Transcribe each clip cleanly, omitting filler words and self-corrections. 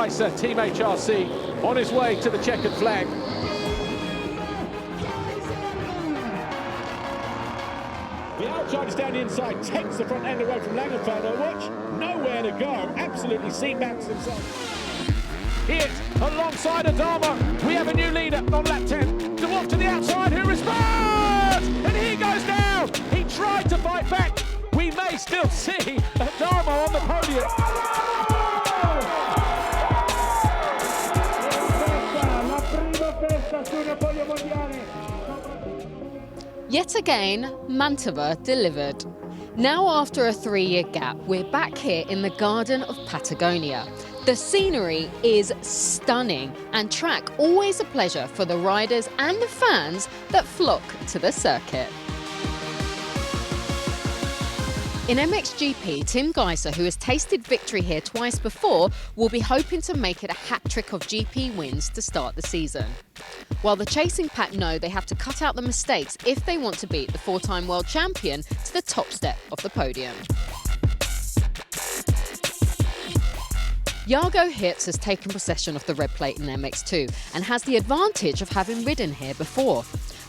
Gajser, Team HRC, on his way to the checkered flag. Vialle charges down the inside, takes the front end away from Langenfelder. Watch, nowhere to go, absolutely seat-backs himself. He is alongside Adama. We have a new leader on lap 10. Dwarf to the outside, who responds! And he goes down! He tried to fight back. We may still see Adama on the podium. Yet again, Mantova delivered. Now after a 3-year gap, we're back here in the Garden of Patagonia. The scenery is stunning and track always a pleasure for the riders and the fans that flock to the circuit. In MXGP, Tim Gajser, who has tasted victory here twice before, will be hoping to make it a hat-trick of GP wins to start the season. While the chasing pack know they have to cut out the mistakes if they want to beat the 4-time world champion to the top step of the podium. Jago Hitz has taken possession of the red plate in MX2 and has the advantage of having ridden here before.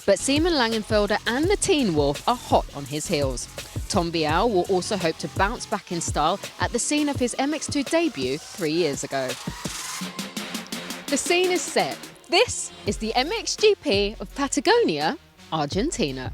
But Simon Langenfelder and the Teen Wolf are hot on his heels. Tom Vialle will also hope to bounce back in style at the scene of his MX2 debut 3 years ago. The scene is set. This is the MXGP of Patagonia, Argentina.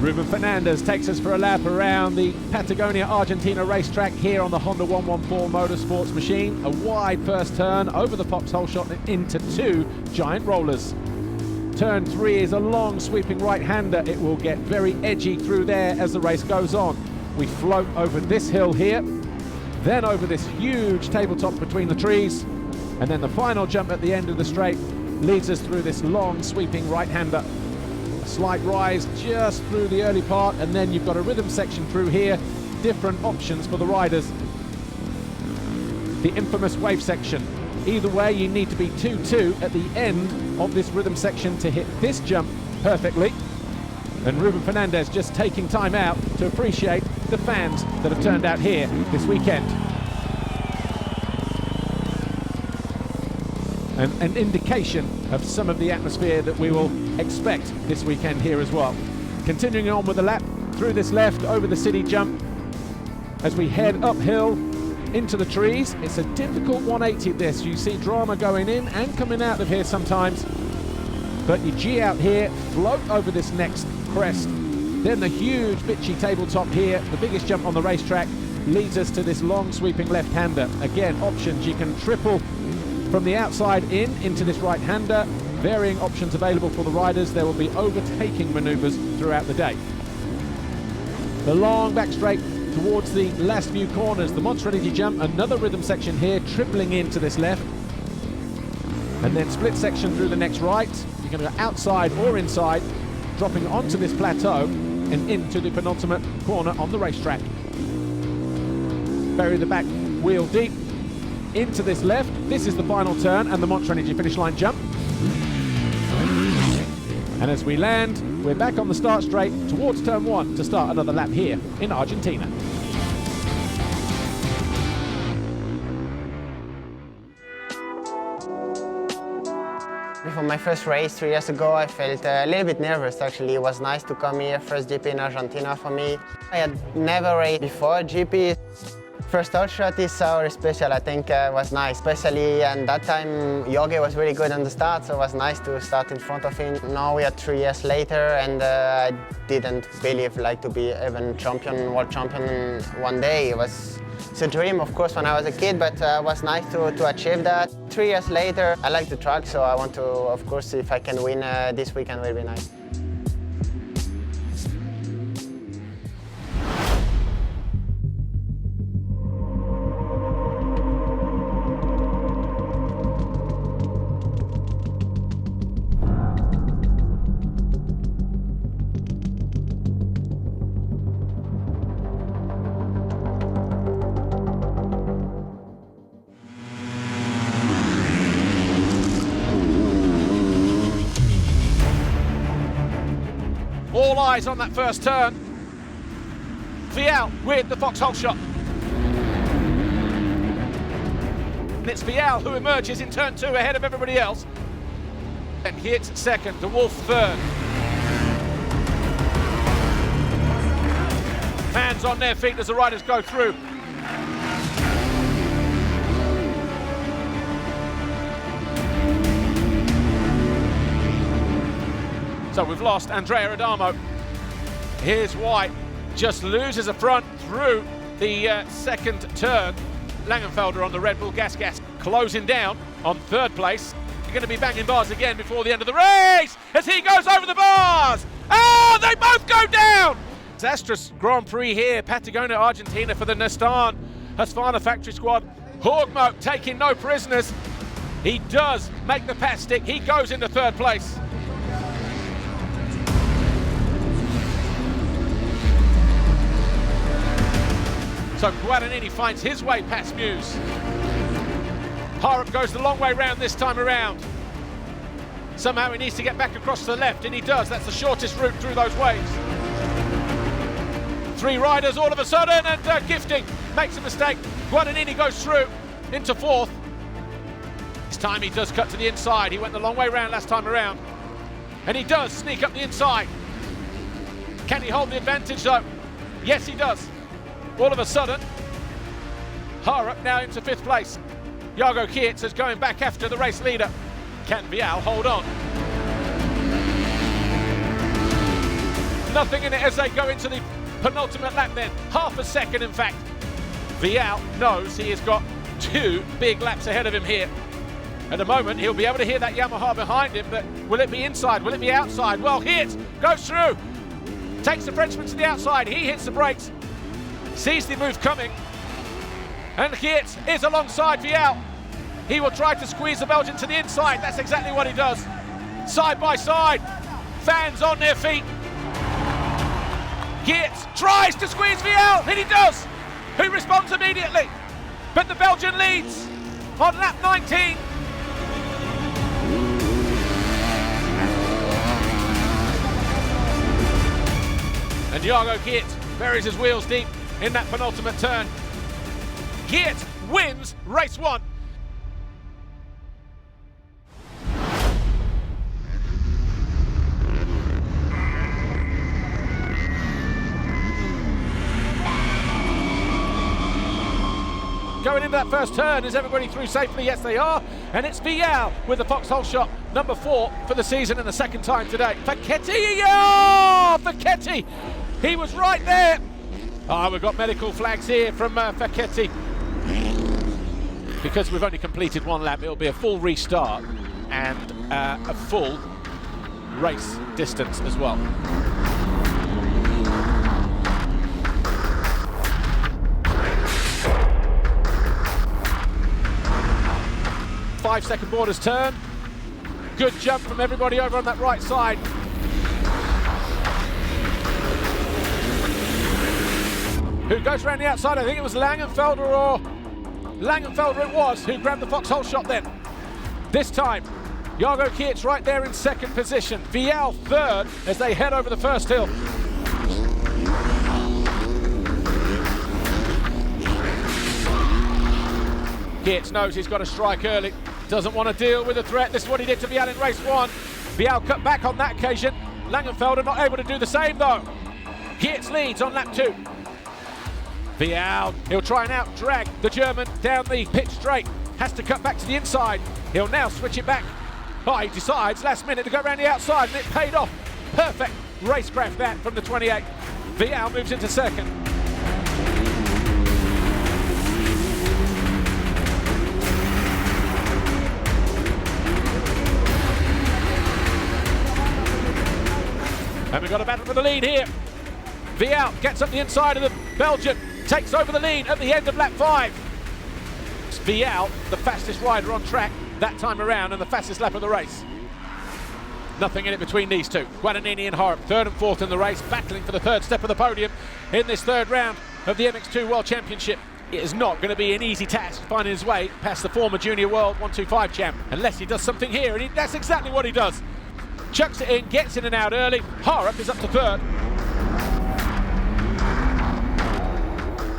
Ruben Fernandez takes us for a lap around the Patagonia-Argentina racetrack here on the Honda 114 Motorsports machine. A wide first turn over the foxhole shot into 2 giant rollers. Turn 3 is a long sweeping right-hander. It will get very edgy through there as the race goes on. We float over this hill here, then over this huge tabletop between the trees, and then the final jump at the end of the straight leads us through this long sweeping right-hander. Slight rise just through the early part, and then you've got a rhythm section through here. Different options for the riders. The infamous wave section. Either way, you need to be 2-2 at the end of this rhythm section to hit this jump perfectly. And Ruben Fernandez just taking time out to appreciate the fans that have turned out here this weekend. An indication of some of the atmosphere that we will expect this weekend here as well. Continuing on with the lap through this left over the city jump as we head uphill into the trees. It's a difficult 180 this. You see drama going in and coming out of here sometimes, but you G out here, float over this next crest, then the huge bitchy tabletop here, the biggest jump on the racetrack, leads us to this long sweeping left-hander. Again, options, you can triple from the outside into this right-hander. Varying options available for the riders. There will be overtaking maneuvers throughout the day. The long back straight towards the last few corners. The Monster Energy jump, another rhythm section here, tripling into this left. And then split section through the next right. You're going to go outside or inside, dropping onto this plateau and into the penultimate corner on the racetrack. Bury the back wheel deep into this left. This is the final turn and the Monster Energy finish line jump. And as we land, we're back on the start straight towards turn 1 to start another lap here in Argentina. Before my first race 3 years ago, I felt a little bit nervous actually. It was nice to come here, first GP in Argentina for me. I had never raced before GP. First hot shot is so special, I think was nice, especially and that time Jorge was really good on the start, so it was nice to start in front of him. Now we are 3 years later and I didn't believe like to be even champion, world champion one day. It's a dream, of course, when I was a kid, but it was nice to achieve that. 3 years later, I like the track, so I want to, of course, if I can win this weekend, will be nice. flies on that first turn. Vialle with the foxhole shot. And it's Vialle who emerges in turn 2 ahead of everybody else. And Geerts second, De Wolf third. Fans on their feet as the riders go through. So we've lost Andrea Adamo. Here's why. Just loses a front through the second turn. Langenfelder on the Red Bull Gas closing down on third place. You're going to be banging bars again before the end of the race as he goes over the bars. Oh, they both go down! Disastrous Grand Prix here, Patagonia-Argentina for the Nestan Husqvarna factory squad. Horgmo taking no prisoners. He does make the pass stick. He goes into third place. So Guadagnini finds his way past Muse. Harrop goes the long way round this time around. Somehow he needs to get back across to the left, and he does. That's the shortest route through those waves. 3 riders all of a sudden, and Gifting makes a mistake. Guadagnini goes through into fourth. This time he does cut to the inside. He went the long way round last time around. And he does sneak up the inside. Can he hold the advantage though? Yes, he does. All of a sudden, Harrop now into 5th place. Jago Geerts is going back after the race leader. Can Vialle hold on? Nothing in it as they go into the penultimate lap then. Half a second, in fact. Vialle knows he has got 2 big laps ahead of him here. At the moment, he'll be able to hear that Yamaha behind him, but will it be inside? Will it be outside? Well, Geerts goes through. Takes the Frenchman to the outside. He hits the brakes. Sees the move coming, and Geerts is alongside Vialle. He will try to squeeze the Belgian to the inside. That's exactly what he does. Side by side, fans on their feet. Geerts tries to squeeze Vialle, and he does. Who responds immediately? But the Belgian leads on lap 19. And Jago Geerts buries his wheels deep in that penultimate turn. Geerts wins race 1. Going into that first turn, is everybody through safely? Yes, they are. And it's Vialle with the foxhole shot, number 4 for the season and the second time today. Facchetti, yeah! Facchetti, he was right there. Oh, we've got medical flags here from Facchetti. Because we've only completed 1 lap, it'll be a full restart and a full race distance as well. Five-second borders turn. Good jump from everybody over on that right side. Who goes around the outside? I think it was Langenfelder it was, who grabbed the foxhole shot then. This time, Jago Geerts right there in 2nd position. Vialle 3rd as they head over the first hill. Geerts knows he's got to strike early. Doesn't want to deal with the threat. This is what he did to Vialle in race 1. Vialle cut back on that occasion. Langenfelder not able to do the same though. Geerts leads on lap 2. Vialle, he'll try and out-drag the German down the pit straight. Has to cut back to the inside. He'll now switch it back. Oh, he decides last minute to go around the outside, and it paid off. Perfect racecraft that from the 28. Vialle moves into 2nd. And we've got a battle for the lead here. Vialle gets up the inside of the Belgian, takes over the lead at the end of lap 5. It's Vialle, the fastest rider on track that time around and the fastest lap of the race. Nothing in it between these two. Guadagnini and Harrop, 3rd and 4th in the race, battling for the 3rd step of the podium in this 3rd round of the MX2 World Championship. It is not going to be an easy task finding his way past the former Junior World 125 champ, unless he does something here, and that's exactly what he does. Chucks it in, gets in and out early. Harrop is up to 3rd.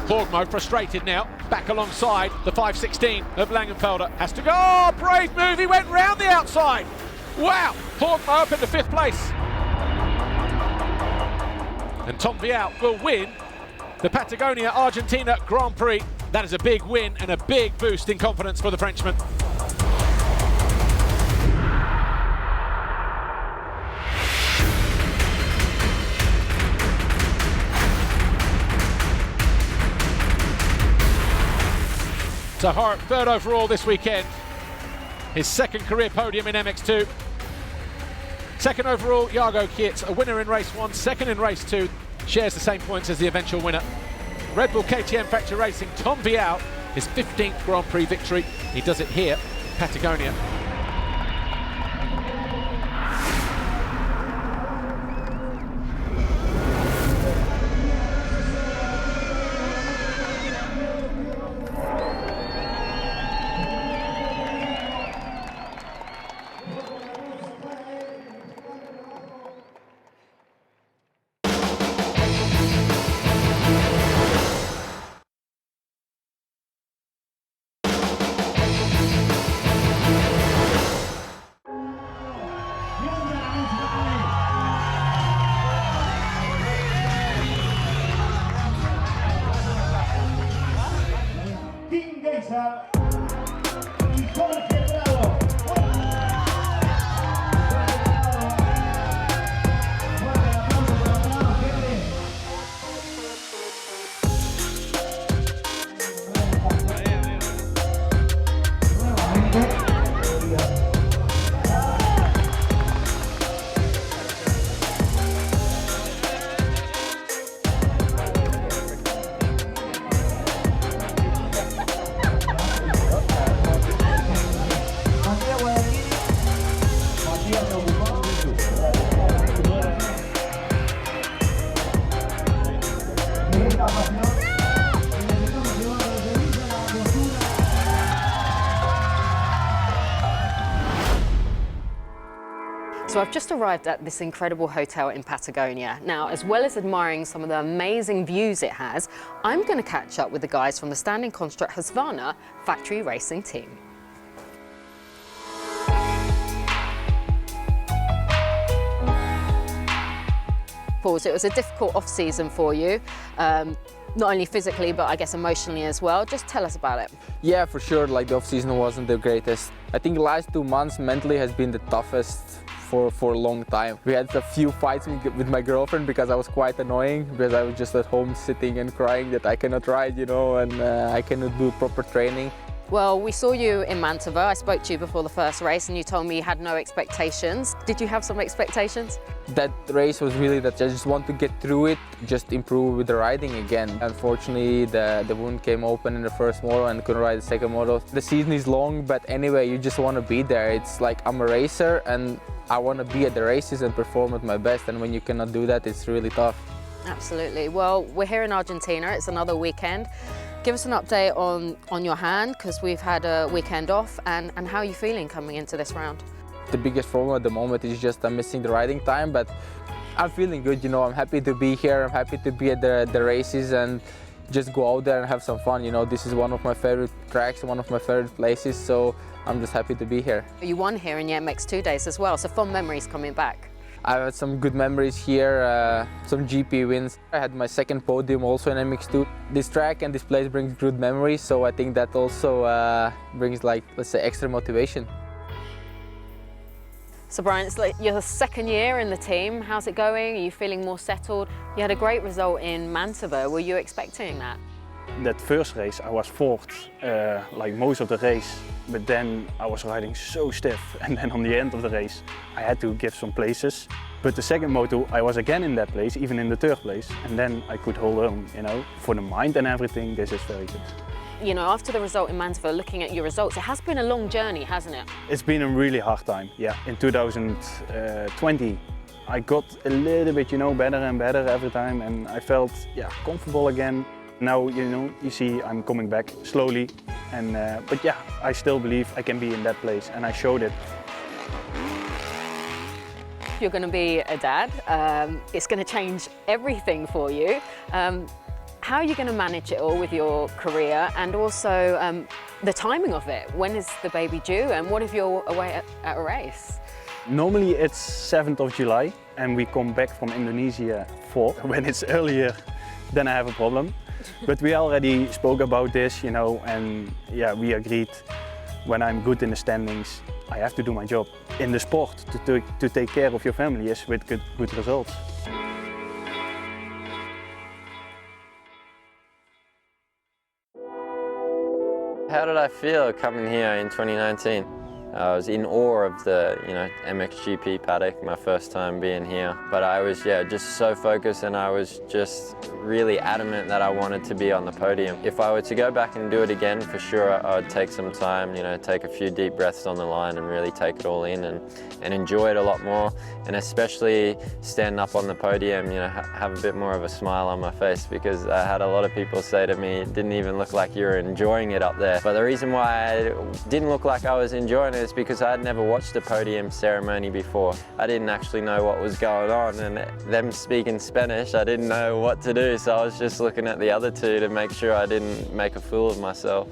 Horgmo frustrated now, back alongside the 516 of Langenfelder. Has to go, oh, brave move, he went round the outside. Wow, Horgmo up into 5th place. And Tom Vialle will win the Patagonia-Argentina Grand Prix. That is a big win and a big boost in confidence for the Frenchman. So Horace, 3rd overall this weekend. His 2nd career podium in MX2. 2nd overall, Jago Kietz, a winner in race 1, 2nd in race 2, shares the same points as the eventual winner. Red Bull KTM Factory Racing, Tom Vialle, his 15th Grand Prix victory. He does it here, Patagonia. Tim Gajser y Jorge Bravo. So I've just arrived at this incredible hotel in Patagonia. Now, as well as admiring some of the amazing views it has, I'm going to catch up with the guys from the Standing Construct Husqvarna factory racing team. It was a difficult off-season for you, not only physically, but I guess emotionally as well. Just tell us about it. Yeah, for sure, like the off-season wasn't the greatest. I think the last 2 months mentally has been the toughest for a long time. We had a few fights with my girlfriend because I was quite annoying, because I was just at home sitting and crying that I cannot ride, you know, and I cannot do proper training. Well, we saw you in Mantova. I spoke to you before the first race and you told me you had no expectations. Did you have some expectations? That race was really that I just want to get through it, just improve with the riding again. Unfortunately, the wound came open in the first moto and couldn't ride the second moto. The season is long, but anyway, you just want to be there. It's like I'm a racer and I want to be at the races and perform at my best, and when you cannot do that, it's really tough. Absolutely. Well, we're here in Argentina. It's another weekend. Give us an update on your hand, because we've had a weekend off, and how are you feeling coming into this round? The biggest problem at the moment is just I'm missing the riding time, but I'm feeling good, you know. I'm happy to be here. I'm happy to be at the races and just go out there and have some fun. You know, this is one of my favorite tracks, one of my favorite places, so I'm just happy to be here. You won here in the MX2 days as well, so fond memories coming back. I've had some good memories here, some GP wins. I had my second podium also in MX2. This track and this place brings good memories, so I think that also brings, like, let's say, extra motivation. So Brian, it's like your second year in the team. How's it going? Are you feeling more settled? You had a great result in Mantova. Were you expecting that? That first race I was fourth, like most of the race, but then I was riding so stiff, and then on the end of the race I had to give some places. But the second moto I was again in that place, even in the third place, and then I could hold on, you know. For the mind and everything, this is very good. You know, after the result in Mantova, looking at your results, it has been a long journey, hasn't it? It's been a really hard time, yeah. In 2020 I got a little bit, you know, better and better every time, and I felt, yeah, comfortable again. Now, you know, you see I'm coming back slowly, and but yeah, I still believe I can be in that place, and I showed it. You're going to be a dad. It's going to change everything for you. How are you going to manage it all with your career and also the timing of it? When is the baby due and what if you're away at a race? Normally it's 7th of July and we come back from Indonesia 4th. When it's earlier, then I have a problem. But we already spoke about this, you know, and yeah, we agreed when I'm good in the standings, I have to do my job. In the sport, to take care of your family is with good results. How did I feel coming here in 2019? I was in awe of the, MXGP Paddock, my first time being here. But I was, just so focused, and I was just really adamant that I wanted to be on the podium. If I were to go back and do it again, for sure I would take some time, take a few deep breaths on the line and really take it all in and enjoy it a lot more. And especially stand up on the podium, have a bit more of a smile on my face, because I had a lot of people say to me, it didn't even look like you were enjoying it up there. But the reason why I didn't look like I was enjoying it is because I had never watched a podium ceremony before. I didn't actually know what was going on, and them speaking Spanish, I didn't know what to do, so I was just looking at the other two to make sure I didn't make a fool of myself.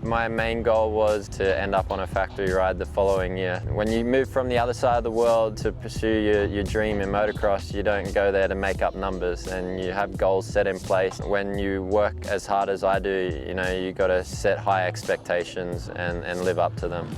My main goal was to end up on a factory ride the following year. When you move from the other side of the world to pursue your dream in motocross, you don't go there to make up numbers, and you have goals set in place. When you work as hard as I do, you got to set high expectations and live up to them.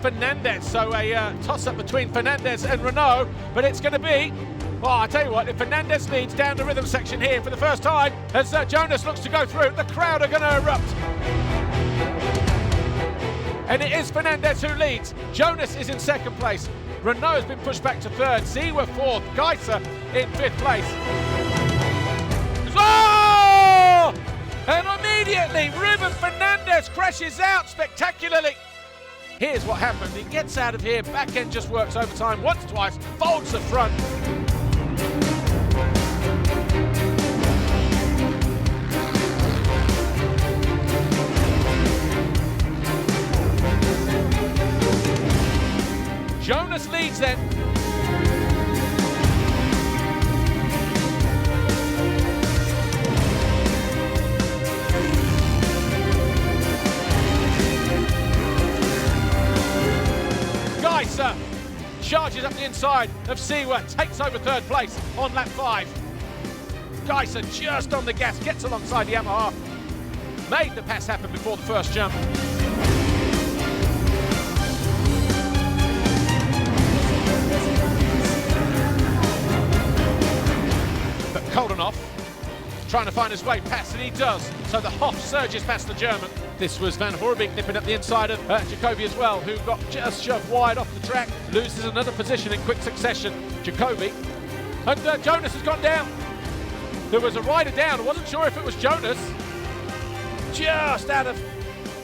Fernandez, so a toss-up between Fernandez and Renault, but it's going to be, well, I tell you what, if Fernandez leads down the rhythm section here for the first time, as Jonas looks to go through, the crowd are going to erupt. And it is Fernandez who leads. Jonas is in second place. Renault has been pushed back to third. Ziwa fourth. Gajser in fifth place. Oh! And immediately, Ruben Fernandez crashes out spectacularly. Here's what happened. He gets out of here, back end just works overtime once, twice, folds the front. Jonas leads then. Gajser charges up the inside of Ziwa, takes over third place on lap 5. Gajser just on the gas, gets alongside the Yamaha. Made the pass happen before the first jump. But Koldenhoff trying to find his way past, and he does. So the Hoff surges past the German. This was Van Hoorbeek nipping up the inside of Jacoby as well, who got just shoved wide off the track, loses another position in quick succession. Jacoby. And Jonas has gone down. There was a rider down. I wasn't sure if it was Jonas. Just out of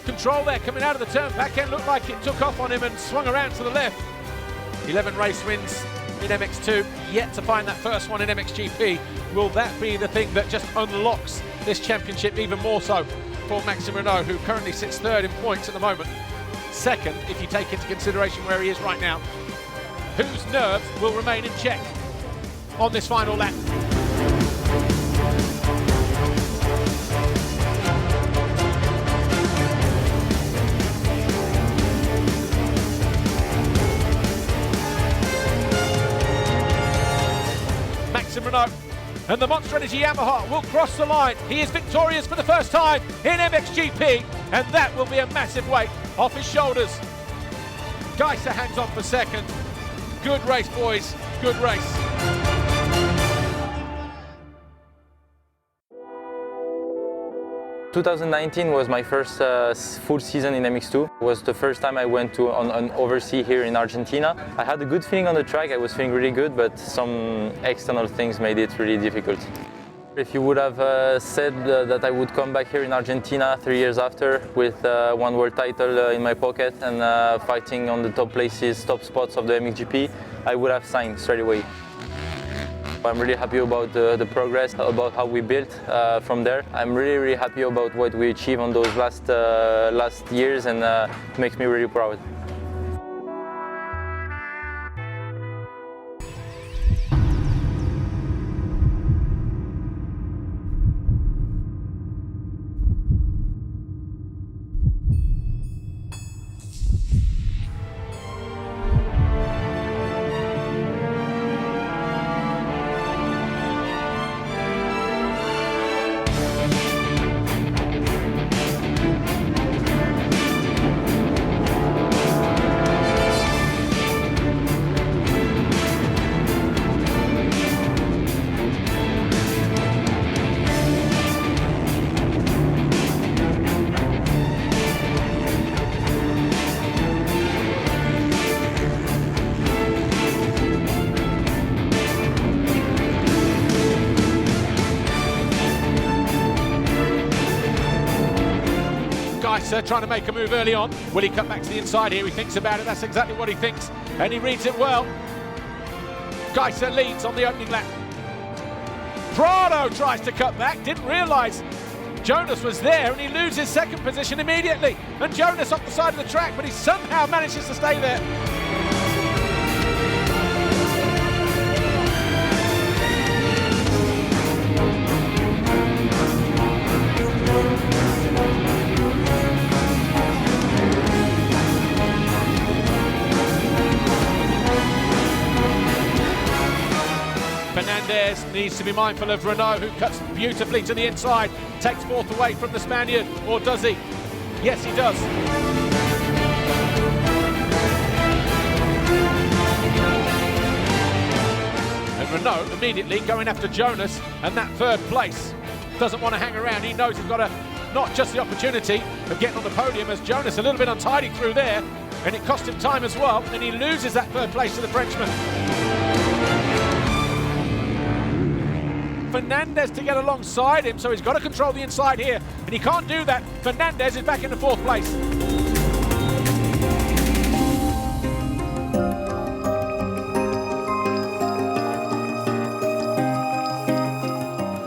control there, coming out of the turn. Back end looked like it took off on him and swung around to the left. 11 race wins in MX2, yet to find that first one in MXGP. Will that be the thing that just unlocks this championship even more so for Maxime Renault, who currently sits third in points at the moment? Second, if you take into consideration where he is right now, whose nerves will remain in check on this final lap? Maxime Renault and the Monster Energy Yamaha will cross the line. He is victorious for the first time in MXGP, and that will be a massive weight off his shoulders. Gajser hangs on for second. Good race, boys. Good race. 2019 was my first full season in MX2. It was the first time I went to on overseas here in Argentina. I had a good feeling on the track, I was feeling really good, but some external things made it really difficult. If you would have said that I would come back here in Argentina 3 years after with one world title in my pocket and fighting on the top places, top spots of the MXGP, I would have signed straight away. I'm really happy about the progress, about how we built from there. I'm really happy about what we achieved on those last years, and it makes me really proud. Gajser trying to make a move early on. Will he cut back to the inside here? He thinks about it. That's exactly what he thinks, and he reads it well. Gajser leads on the opening lap. Prado tries to cut back, didn't realise Jonas was there, and he loses second position immediately. And Jonas off the side of the track, but he somehow manages to stay there. Fernandez needs to be mindful of Renault, who cuts beautifully to the inside, takes fourth away from the Spaniard, or does he? Yes, he does. And Renault immediately going after Jonas, and that third place. Doesn't want to hang around, he knows he's got not just the opportunity of getting on the podium, as Jonas a little bit untidy through there, and it cost him time as well, and he loses that third place to the Frenchman. Fernandez to get alongside him, so he's got to control the inside here, and he can't do that. Fernandez is back in the fourth place.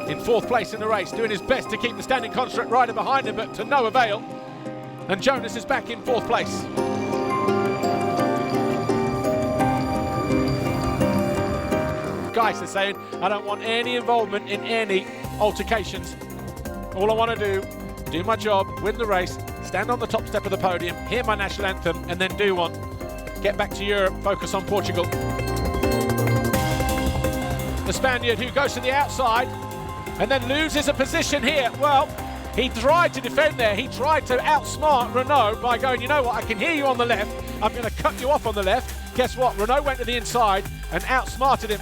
In fourth place in the race, doing his best to keep the standing construct rider behind him, but to no avail. And Jonas is back in fourth place. Gajser saying, I don't want any involvement in any altercations. All I want to do my job, win the race, stand on the top step of the podium, hear my national anthem, and then do one. Get back to Europe, focus on Portugal. The Spaniard who goes to the outside and then loses a position here. Well, he tried to defend there. He tried to outsmart Renault by going, you know what, I can hear you on the left. I'm going to cut you off on the left. Guess what? Renault went to the inside and outsmarted him.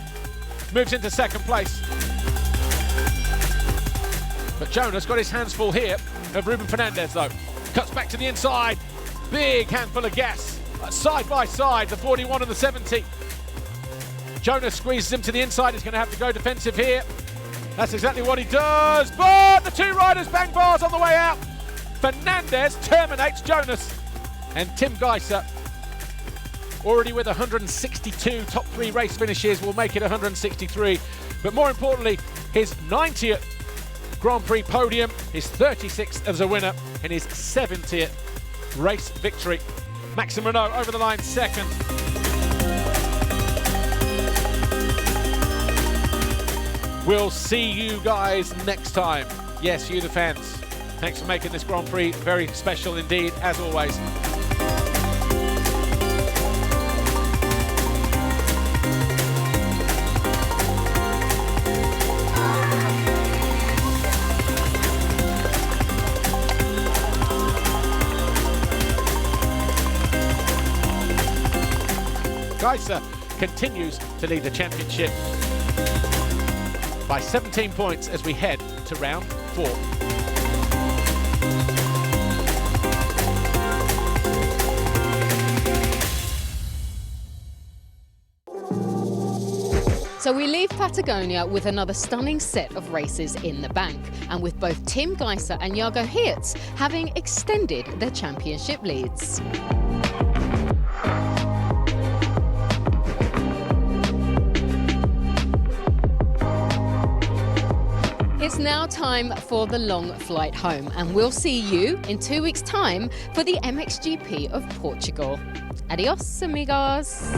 Moves into second place. But Jonas got his hands full here of Ruben Fernandez though. Cuts back to the inside. Big handful of gas. Side by side, the 41 and the 70. Jonas squeezes him to the inside. He's going to have to go defensive here. That's exactly what he does. But the two riders bang bars on the way out. Fernandez terminates Jonas. And Tim Gajser, already with 162 top 3 race finishes, will make it 163. But more importantly, his 90th Grand Prix podium, his 36th as a winner, and his 70th race victory. Maxime Renault over the line second. We'll see you guys next time. Yes, you the fans. Thanks for making this Grand Prix very special indeed, as always. Gajser continues to lead the championship by 17 points as we head to round 4. So we leave Patagonia with another stunning set of races in the bank, and with both Tim Gajser and Jago Hertz having extended their championship leads. It's now time for the long flight home, and we'll see you in 2 weeks' time for the MXGP of Portugal. Adios, amigos.